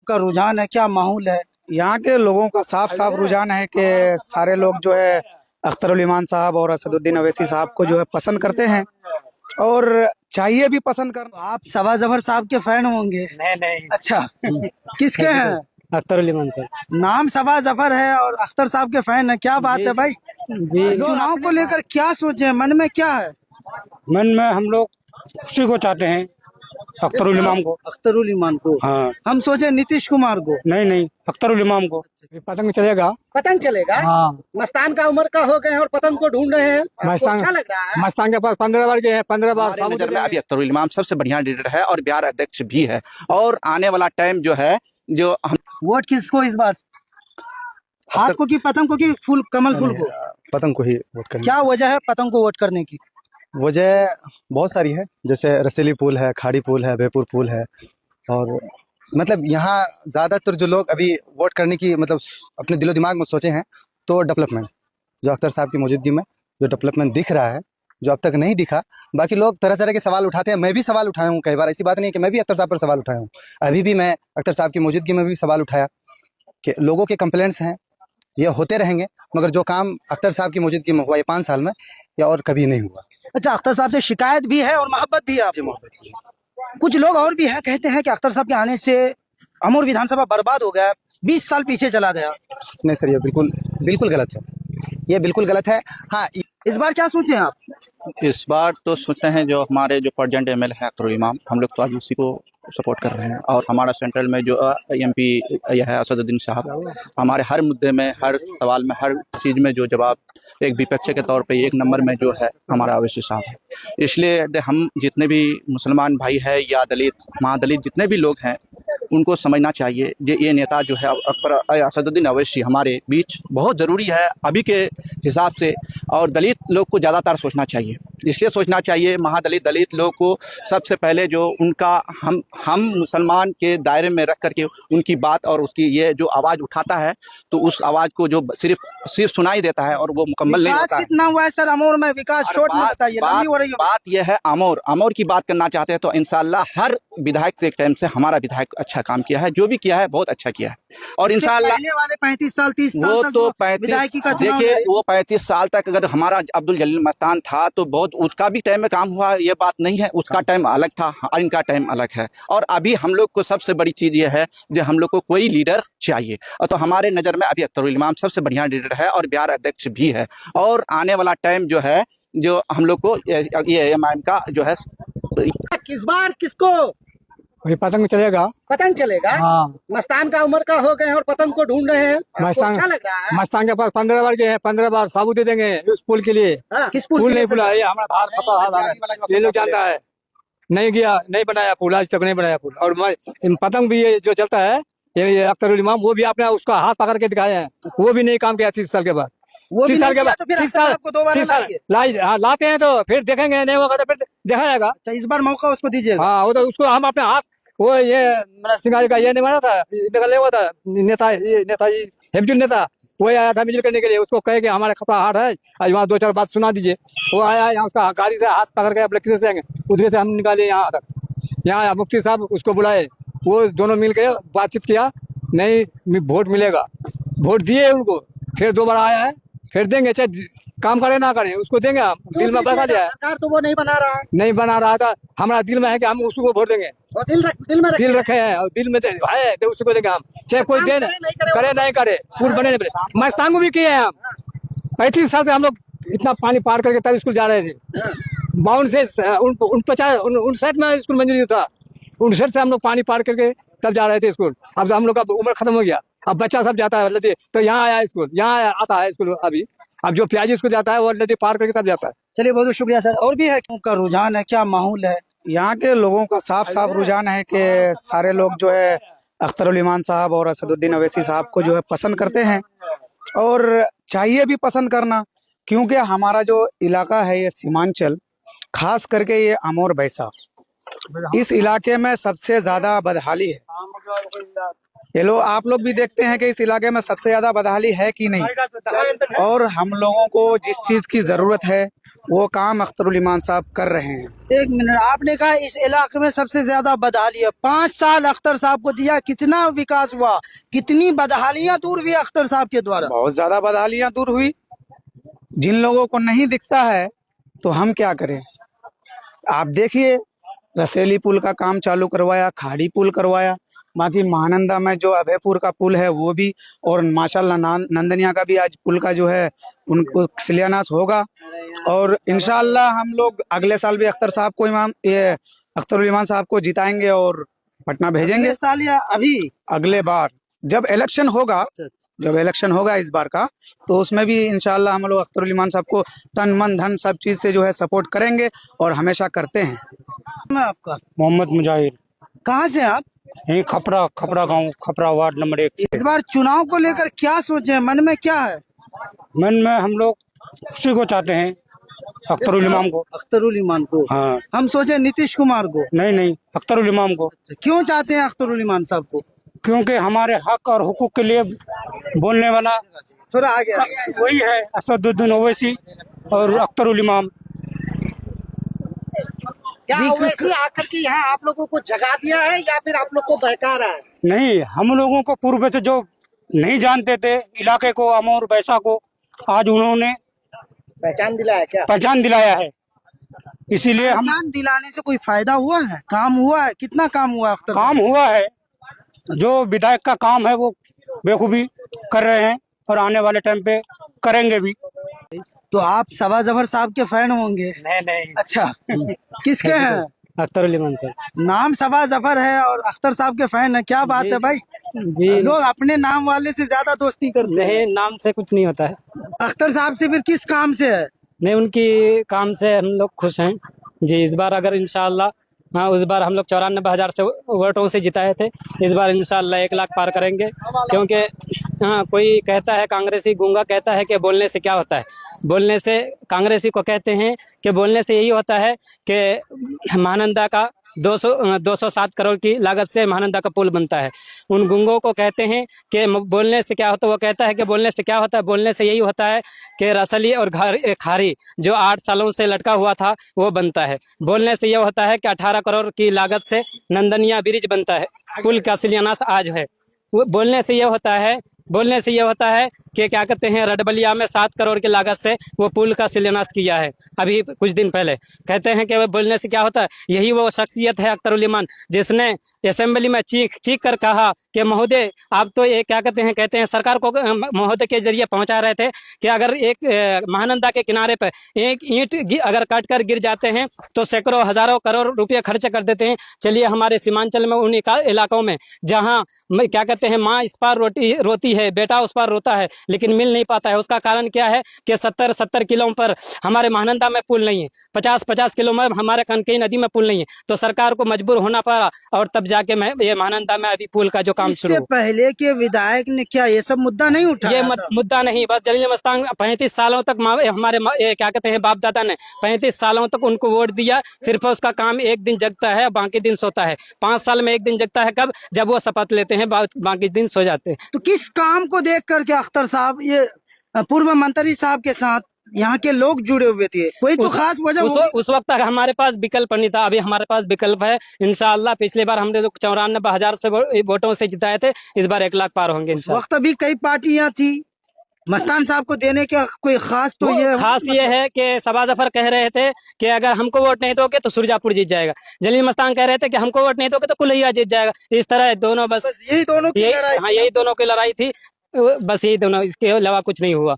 का रुझान है, क्या माहौल है? यहाँ के लोगों का साफ साफ रुझान है कि सारे लोग जो है अख्तरुल इमान साहब और असदुद्दीन अवैसी साहब को जो है पसंद करते हैं और चाहिए भी पसंद करना। आप सवा जफर साहब के फैन होंगे। नहीं नहीं, अच्छा, किसके हैं? अख्तरुल इमान सर। नाम सवा जफर है और अख्तर साहब के फैन है, क्या बात है भाई? जी, चुनाव को लेकर क्या सोचे, मन में क्या है? मन में हम लोग उसी को चाहते हैं, अख्तरुल इमाम को। अख्तरुल इमान को? हाँ, हम सोचे नीतीश कुमार को। नहीं नहीं, अख्तरुल इमाम को। पतंग चलेगा। पतंग चलेगा? हाँ, मस्तान का उम्र का हो गए और पतंग को ढूंढ रहे हैं, आपको मस्तान अच्छा लग रहा है? मस्तान के पास 15 बार गए हैं, 15 बार हमारे नजर में अभी अख्तरुल इमाम सबसे बढ़िया लीडर है और बिहार अध्यक्ष भी है। और आने वाला टाइम जो है, जो हम वोट किसको इस बार? हाथ को की पतंग को की फूल, कमल फूल को? पतंग को ही वोट करेंगे। क्या वजह है पतंग को वोट करने की? वजह बहुत सारी है, जैसे रसीली पुल है, खाड़ी पुल है, बेपुर पुल है। और मतलब यहाँ ज़्यादातर जो लोग अभी वोट करने की मतलब अपने दिलो दिमाग में सोचे हैं तो डेवलपमेंट, जो अख्तर साहब की मौजूदगी में जो डेवलपमेंट दिख रहा है, जो अब तक नहीं दिखा। बाकी लोग तरह तरह के सवाल उठाते हैं, मैं भी सवाल उठाया हूँ कई बार, ऐसी बात नहीं कि मैं भी अख्तर साहब पर सवाल उठाया हूँ। अभी भी मैं अख्तर साहब की मौजूदगी में भी सवाल उठाया कि लोगों के कंप्लेंट्स हैं, ये होते रहेंगे, मगर जो काम अख्तर साहब की मौजूदगी में हुआ ये 5 साल में, या और कभी नहीं हुआ। अच्छा, अख्तर साहब से शिकायत भी है और मोहब्बत भी है आपको? कुछ लोग और भी है, कहते हैं कि अख्तर साहब के आने से अमूर विधानसभा बर्बाद हो गया, 20 साल पीछे चला गया। नहीं सर, ये बिल्कुल बिल्कुल गलत है, ये बिल्कुल गलत है। हाँ, इस बार क्या सोचे आप? इस बार तो सोच रहे हैं जो हमारे जो प्रेजेंट एमएलए है अख्तरुल इमाम, हम लोग तो आज उसी को सपोर्ट कर रहे हैं। और हमारा सेंट्रल में जो एमपी यह है असदुद्दीन साहब, हमारे हर मुद्दे में, हर सवाल में, हर चीज़ में जो जवाब एक विपक्ष के तौर पे एक नंबर में जो है हमारा अवैसी साहब है। इसलिए हम जितने भी मुसलमान भाई है या दलित महादलित जितने भी लोग हैं, उनको समझना चाहिए कि ये नेता जो है असदुद्दीन अवैसी हमारे बीच बहुत ज़रूरी है अभी के हिसाब से। और दलित लोग को ज़्यादातर सोचना चाहिए, इसलिए सोचना चाहिए महादलित दलित लोग को सबसे पहले जो उनका हम मुसलमान के दायरे में रख करके उनकी बात और उसकी ये जो आवाज़ उठाता है, तो उस आवाज़ को जो सिर्फ सुनाई देता है और वो मुकम्मल नहीं होता है। कितना हुआ है सर अमोर में विकास? शॉर्ट में बताइए, लंबी हो रही है बात यह है अमोर की बात करना चाहते हैं तो इंशाल्लाह हर विधायक के टाइम से हमारा विधायक अच्छा काम किया है, जो भी किया है बहुत अच्छा किया है। और इंशाल्लाह पहले वाले 35 साल 30 साल वो तक तो विधायकी का 35 चुनाव देखिए, है। वो 35 साल तक अगर हमारा अब्दुल जलील मस्तान था तो बहुत उसका भी टाइम में काम हुआ, ये बात नहीं है। उसका टाइम अलग था और इनका टाइम अलग है। और अभी हम लोग को सबसे बड़ी चीज़ ये है जो हम लोग को कोई लीडर चाहिए, और तो हमारे नज़र में अभी अख्तरुल इमाम सबसे बढ़िया लीडर है और बिहार अध्यक्ष भी है। और आने वाला टाइम जो है, जो हम लोग को ये एमआईएम का जो है। किस बार किसको वही पतंग चलेगा। पतंग चलेगा? हाँ, मस्तान का उम्र का हो गए और पतंग को ढूंढ रहे हैं, आपको मस्तान अच्छा लग रहा है? मस्तान के पास 15 बार गए हैं, 15 बार साबुत दे देंगे उस पुल के लिए। किस पुल पुल के नहीं लिए? पुला, ये हमारा धार खता है, ये लोग जानता है। नहीं गया, नहीं बनाया पुल, आज तक नहीं बनाया पुल। और पतंग भी ये जो चलता है, ये अख्तरुल इमाम, वो भी आपने उसका हाथ पकड़ के दिखाए हैं, वो भी नहीं काम किया 30 साल के बाद। वो भी 30 साल नहीं के किया बाद, तो फिर 30 अख्तर साल साहब को दोबारा 30 साल लाइए। लाते हैं तो फिर देखेंगे, नहीं होगा तो फिर देखा जाएगा। अच्छा, इस बार मौका उसको दीजिएगा। हाँ, वो तो उसको हम अपने हाथ, वो ये सिंगारी का ये नहीं बना था, निकलने हुआ था नेता, ये नेताजी हेमचंद नेता, वही आया था मिल करने के लिए। उसको कहे कि हमारे खपा हाट है, आज वहाँ 2-4 बात सुना दीजिए। वो आया यहाँ, उसका गाड़ी से हाथ पकड़ के अपने किधर से आएंगे उधर से हम निकाले यहाँ तक। यहाँ मुफ्ती साहब उसको बुलाए, वो दोनों मिल के बातचीत किया, नहीं वोट मिलेगा, वोट दिए उनको। फिर 2 बार आया है, फिर देंगे, चाहे काम करे ना करे उसको देंगे। हम दिल में बसा दिया है, सरकार तो वो नहीं बना रहा है। नहीं बना रहा था, हमारा दिल में है कि हम उसको वोट देंगे। और दिल में दिल रखे हैं और दिल में है तो उसको देंगे हम, चाहे कोई दे करे नहीं करे, पुल बने नहीं बने। मस्तांग भी किए हैं हम, 35 साल से हम लोग इतना पानी पार करके तब स्कूल जा रहे थे। 52 से 59 में स्कूल मंजूरी था, 59 से हम लोग पानी पार करके तब जा रहे थे स्कूल। अब हम लोग का उम्र खत्म हो गया, अब बच्चा सब जाता है नदी, तो यहाँ आया स्कूल, यहाँ आता है स्कूल अभी। अब जो प्याजी स्कूल जाता है वो नदी पार करके तब जाता है। चलिए, बहुत बहुत शुक्रिया सर। और भी है का रुझान है, क्या माहौल है? यहाँ के लोगों का साफ साफ रुझान है कि सारे लोग जो है अख्तरुल इमान साहब और असदुद्दीन अवैसी साहब को जो है पसंद करते हैं और चाहिए भी पसंद करना, क्योंकि हमारा जो इलाका है ये सीमांचल, खास करके ये अमोर बैसा, इस इलाके में सबसे ज़्यादा बदहाली है। ये लोग आप लोग भी देखते हैं कि इस इलाके में सबसे ज़्यादा बदहाली है कि नहीं। और हम लोगों को जिस चीज़ की ज़रूरत है वो काम अख्तरुल ईमान साहब कर रहे हैं। एक मिनट, आपने कहा इस इलाके में सबसे ज्यादा बदहाली है। 5 साल अख्तर साहब को दिया, कितना विकास हुआ, कितनी बदहालियां दूर हुई अख्तर साहब के द्वारा? बहुत ज्यादा बदहालियां दूर हुई। जिन लोगों को नहीं दिखता है तो हम क्या करें। आप देखिए, रसेली पुल का काम चालू करवाया, खाड़ी पुल करवाया, बाकी महानंदा में जो अभयपुर का पुल है वो भी, और माशाल्लाह नंदनिया का भी आज पुल का जो है उनको शिलान्यास होगा। और इंशाअल्लाह हम लोग अगले साल भी अख्तर साहब को अख्तरुल ईमान साहब को जिताएंगे और पटना भेजेंगे। अगले साल या अभी? अगले बार जब इलेक्शन होगा इस बार का, तो उसमें भी इंशाअल्लाह हम लोग अख्तरुल ईमान साहब को तन मन धन सब चीज से जो है सपोर्ट करेंगे और हमेशा करते हैं। मैं आपका मोहम्मद मुजाहिर, कहाँ से आप? यही खपरा गांव, खपरा वार्ड नंबर 1 इस बार चुनाव को लेकर क्या सोचे हैं, मन में क्या है? मन में हम लोग उसी को चाहते हैं, अख्तरुल इमाम को। अख्तरुल ईमान को? हाँ, हम सोचे नीतीश कुमार को। नहीं, अख्तरुल इमाम को। क्यों चाहते हैं अख्तरुल ईमान साहब को? क्योंकि हमारे हक और हुकूक के लिए बोलने वाला थोड़ा आगे वही है, असदुद्दीन ओवैसी और अख्तरुल इमाम। क्या ओवैसी आकर के यहाँ आप लोगों को जगा दिया है या फिर आप लोग को बहका रहा है? नहीं, हम लोगों को पूर्व से जो नहीं जानते थे इलाके को, अमोर बैसा को, आज उन्होंने पहचान दिलाया क्या? पहचान दिलाया है। इसीलिए हम पहचान दिलाने से कोई फायदा हुआ है? काम हुआ है? कितना काम हुआ अख्तर? काम हुआ है, जो विधायक का काम है वो बेखूबी कर रहे हैं और आने वाले टाइम पे करेंगे भी। तो आप सभा जफर साहब के फैन होंगे? नहीं। अच्छा, किसके हैं? अख्तरुल इमान सर नाम सभा जफर है और अख्तर साहब के फैन है, क्या बात है भाई? जी। लोग अपने नाम वाले से ज्यादा दोस्ती करते हैं। नहीं, नाम से कुछ नहीं होता है। अख्तर साहब से फिर किस काम से है? नहीं, उनकी काम से हम लोग खुश हैं जी। इस बार अगर इंशाअल्लाह, हाँ, उस बार हम लोग 94,000 से वोटों से जिताए थे, इस बार इंशाअल्लाह 1 लाख पार करेंगे। क्योंकि हाँ, कोई कहता है, कांग्रेसी गूंगा कहता है कि बोलने से क्या होता है। बोलने से, कांग्रेसी को कहते हैं कि बोलने से यही होता है कि महानंदा का 207 करोड़ की लागत से महानंदा का पुल बनता है। उन गुंगों को कहते हैं कि बोलने से क्या होता है। वो कहता है कि बोलने से क्या होता है, बोलने से यही होता है कि रसली और खारी जो 8 सालों से लटका हुआ था वो बनता है। बोलने से यह होता है कि 18 करोड़ की लागत से नंदनिया ब्रिज बनता है, पुल का शिलान्यास आज है। वो बोलने से यह होता है कि क्या कहते हैं, रडबलिया में 7 करोड़ की लागत से वो पुल का शिलान्यास किया है अभी कुछ दिन पहले। कहते हैं कि वो बोलने से क्या होता है। यही वो शख्सियत है अख्तरुल इमान जिसने असेंबली में चीख कर कहा कि महोदय आप तो ये क्या कहते हैं सरकार को महोदय के जरिए पहुंचा रहे थे कि अगर एक महानंदा के किनारे पर एक ईंट अगर काट कर गिर जाते हैं तो सैकड़ों हजारों करोड़ रुपये खर्च कर देते हैं। चलिए हमारे सीमांचल में उन इलाकों में जहाँ क्या कहते हैं, माँ इस पार रोती है, बेटा उस पार रोता है, लेकिन मिल नहीं पाता है। उसका कारण क्या है कि 70 किलो पर हमारे महानंदा में पुल नहीं है, 50 किलो में हमारे कनकई नदी में पुल नहीं है। तो सरकार को मजबूर होना पड़ा और तब जाके ये महानंदा में अभी पुल का जो काम शुरू। इससे पहले के विधायक ने क्या ये सब मुद्दा नहीं उठाया? ये मुद्दा नहीं, बस जलील मस्तान 35 सालों तक हमारे क्या कहते हैं बाप दादा ने 35 सालों तक उनको वोट दिया। सिर्फ उसका काम एक दिन जगता है, बाकी दिन सोता है। 5 साल में एक दिन जगता है, कब? जब वो शपथ लेते हैं, बाकी दिन सो जाते हैं। तो किस काम को देख करके अख्तर साहब, ये पूर्व मंत्री साहब के साथ यहाँ के लोग जुड़े हुए थे? कोई तो खास वजह उस वक्त तक हमारे पास विकल्प नहीं था, अभी हमारे पास विकल्प है इंशाअल्लाह। पिछली बार हमने 94,000 से वोटों से जिताए थे, इस बार 1 लाख पार होंगे इंशाअल्लाह। वक्त अभी कई पार्टियां थी, मस्तान साहब को देने का कोई खास तो ये खास ये है कि सबा जफर कह रहे थे कि अगर हमको वोट नहीं दोगे तो सुरजापुर जीत जाएगा। जलील मस्तान कह रहे थे कि हमको वोट नहीं दोगे तो कुल्हिया जीत जाएगा। इस तरह दोनों बस यही दोनों की लड़ाई। हाँ, यही दोनों की लड़ाई थी, बस यही दोनों, इसके अलावा कुछ नहीं हुआ।